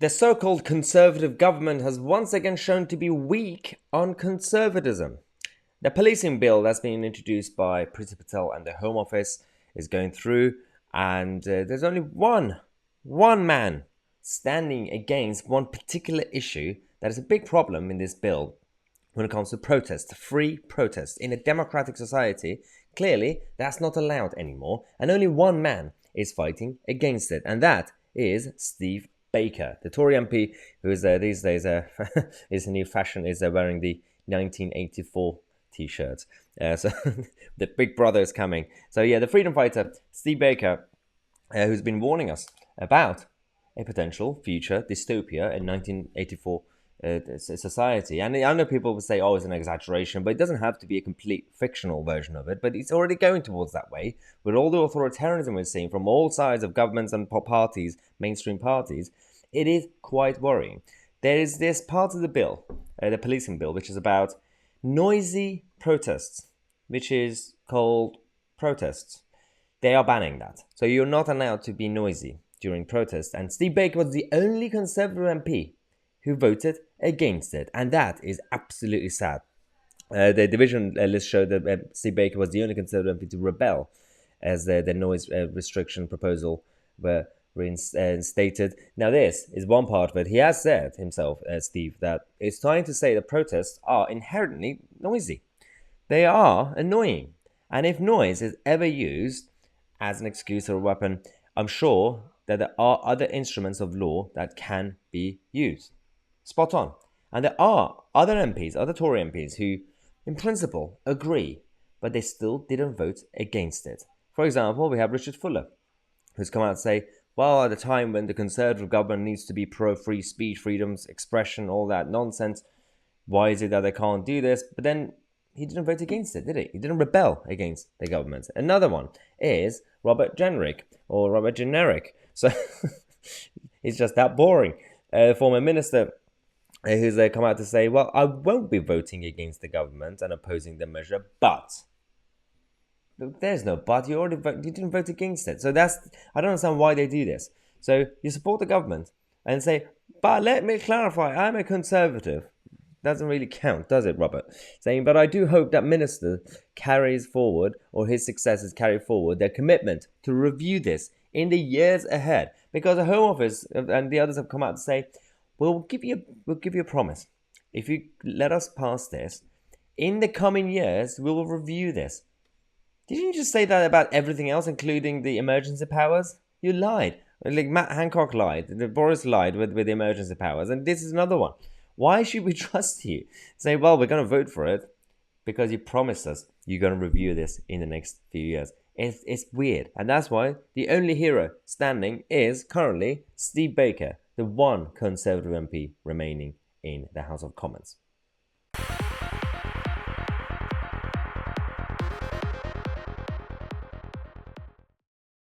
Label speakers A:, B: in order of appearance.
A: The so-called Conservative government has once again shown to be weak on conservatism. The policing bill that's been introduced by Priti Patel and the Home Office is going through, and there's only one man standing against one particular issue that is a big problem in this bill when it comes to protest, free protest. In a democratic society, clearly that's not allowed anymore, and only one man is fighting against it, and that is Steve Baker, the Tory MP, who is these days is a new fashion, is wearing the 1984 t-shirts. So the big brother is coming. So yeah, the freedom fighter Steve Baker, who's been warning us about a potential future dystopia in 1984 society. And I know people will say, oh, it's an exaggeration, but it doesn't have to be a complete fictional version of it. But it's already going towards that way. With all the authoritarianism we're seeing from all sides of governments and parties, mainstream parties, it is quite worrying. There is this part of the bill, the policing bill, which is about noisy protests, which is called protests. They are banning that. So you're not allowed to be noisy during protests. And Steve Baker was the only Conservative MP who voted against it. And that is absolutely sad. The division list showed that Steve Baker was the only Conservative MP to rebel as the noise restriction proposal were reinstated. Now, this is one part of it. He has said himself, Steve, that it's trying to say that protests are inherently noisy. They are annoying. And if noise is ever used as an excuse or a weapon, I'm sure that there are other instruments of law that can be used. Spot on. And there are other MPs, other Tory MPs, who, in principle, agree, but they still didn't vote against it. For example, we have Richard Fuller, who's come out and say, well, at a time when the Conservative government needs to be pro-free speech, freedoms, expression, all that nonsense, why is it that they can't do this? But then he didn't vote against it, did he? He didn't rebel against the government. Another one is Robert Generick, or Robert Generic. So it's just that boring. Former minister who's come out to say, well, I won't be voting against the government and opposing the measure, but there's no but. You didn't vote against it. So I don't understand why they do this. So you support the government and say, but let me clarify, I'm a Conservative. Doesn't really count, does it, Robert? Saying, but I do hope that minister carries forward, or his successors carry forward, their commitment to review this in the years ahead. Because the Home Office and the others have come out to say, we'll give you a promise. If you let us pass this, in the coming years, we will review this. Didn't you just say that about everything else, including the emergency powers? You lied. Like Matt Hancock lied. Boris lied with the emergency powers. And this is another one. Why should we trust you? Say, well, we're going to vote for it because you promised us you're going to review this in the next few years. It's weird. And that's why the only hero standing is currently Steve Baker, the one Conservative MP remaining in the House of Commons.